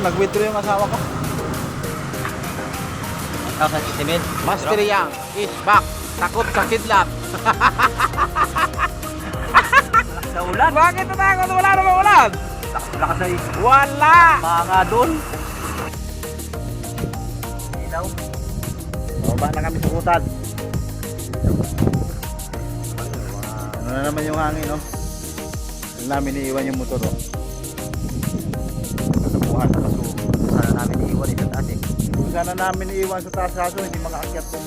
nag-withdraw yung asawa ko. 1,000 mil. Master Yang is back. Takot sa kidlat. Sa ulan. Bakit natakot? Wala naman ulan. Lakas na yun. Wala. Mga doon. Ilaw. Baba na kami sa kutan. Ano na naman yung hangin, no? Doon namin iiwan yung motor, no? Nakabuhan, nakasubo. Sana namin iiwan ito dati. Kung sana namin iiwan sa taas kaso, hindi makaakyat po.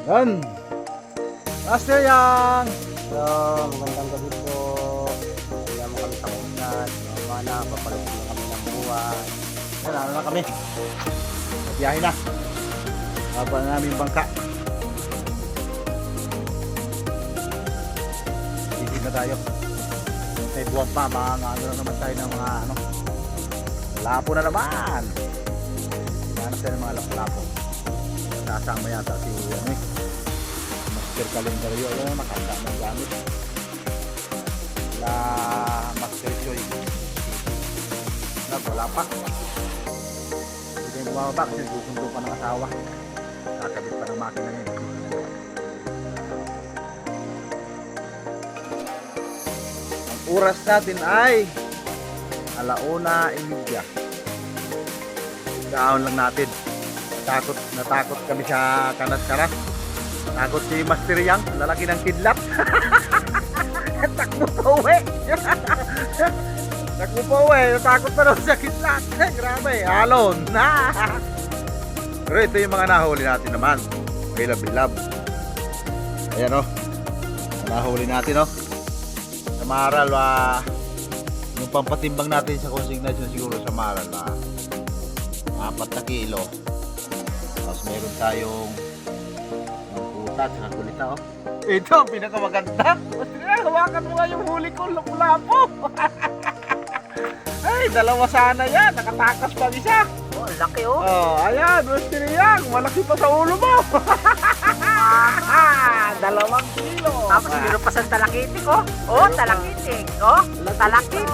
Yan. Master Yang. So, magandang gabi po. Kaya mo kami sa kutan. Mamana, papalapin na kami ng buwan. Yan, ano na kami. Biyahe na. Haba na namin yung bangka. Titig na tayo. May buwan pa, mga ano na naman tayo ng mga ano. Lapo na naman. Hanap tayo ng mga lapo-lapo. Kasama yata si ano eh. Master Calendario. Ayan na, nakasama ng gamit. La Master Choy. Wala pa. Hindi tayo bumababa kasi susundo pa ng asawa. Kakabit pa ng makina niya. Ang oras natin ay 1:30. Kaahon lang natin. Natakot kami sa kanas-kanas. Takot si Master Yang, lalaki ng kidlat. Takbo pa uwi. Takbo pa uwi, natakot pa daw sa kidlat. Grabe, halon. Pero ito yung mga nahuli natin naman. Bilab-bilab. Ayan o. Nahuli natin o. Sa Maral, yung pampatimbang natin sa consignation siguro sa Maral, 4 na kilo. Tapos meron tayong puta at kulita o. Ito ang pinakamaganda. Hawakan mo nga yung huli ko, lapu-lapo. Ay, dalawa sana yan. Nakatakas pa isa. Oh, laki oh. Oh, ayan, Master Yang. Malaki pa sa ulo mo. 2 kilo. Tapos meron pa sa talakitik oh. Oh, talakitik. Oh, talakitik.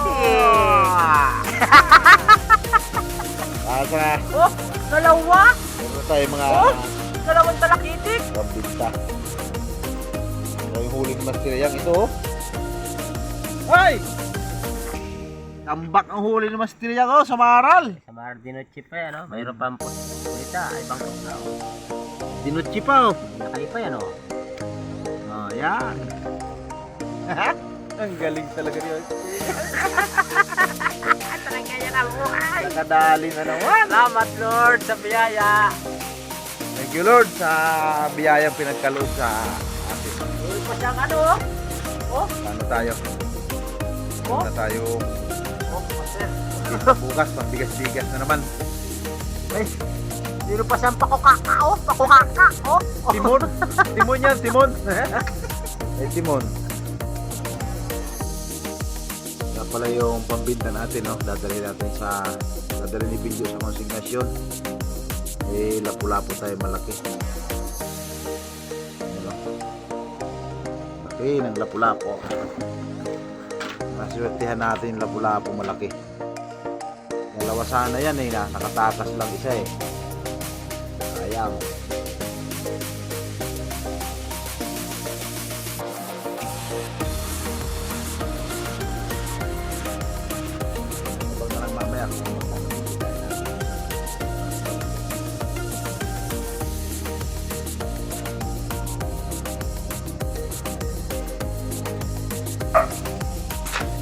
Asa, Oh, dalawa. meron tayo mga Oh, dalawang talakitik. pambinta. Ito yung huli ni Master Yang. Ito oh. Ay! Tambak ang huli ni Master Yang oh, sa Maral. Sa Mardinoche pa yan oh. Mayroon pa ang pulita. Ay, bangkok na oh. Dinutsi pa oh. Nakali pa yan oh. Oh, yan. Ang galing talaga niyo. Talaga yan ang buhay. Nakadali na naman. Salamat Lord sa biyaya. Thank you Lord sa biyayang pinagkaloob sa atin. Uy pa siyang ano oh. Oh, Ano tayo? oh. Na tayo Oh, master. bukas, pambigas-bigas na naman. Ay, meron pa siyang pakukaka oh. Pakukaka oh. Timon. Timon yan, Timon. Eh, Timon. Yan pala yung pambinta natin, no? Dadalhin ni video sa konsignasyon. Eh, lapu-lapu tayo malaki. Ano? Laki ng lapu-lapu. Maswertihan natin yung lapu-lapu malaki. Dalawa sana yan eh, nakatakas lang isa eh. Sayang. Huwag na lang mamaya.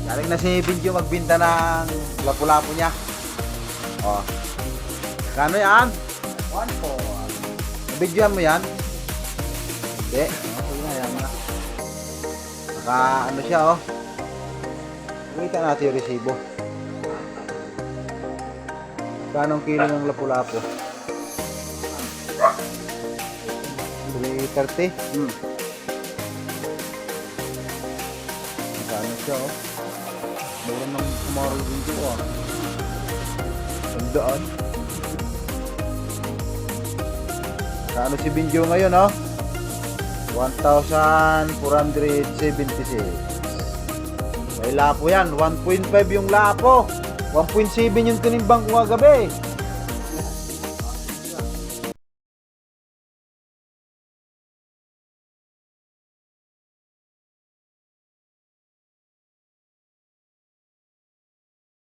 Galing na si Binjo magbinta ng lapu-lapu niya. Oh. Kano yan? 1-4. Bidyoan mo yan? Hindi. Okay na yan na. Naka ano siya oh. Nakita natin yung resibo. Kanong kilo ng lapu-lapu? 330. Magkano siya oh. Mura ng Maral Binjo oh. Tandaan. Kano si Binjo ngayon oh? 1,476. May lapo yan. 1.5 yung lapo. 1.7 yung tinimbang ko kagabi.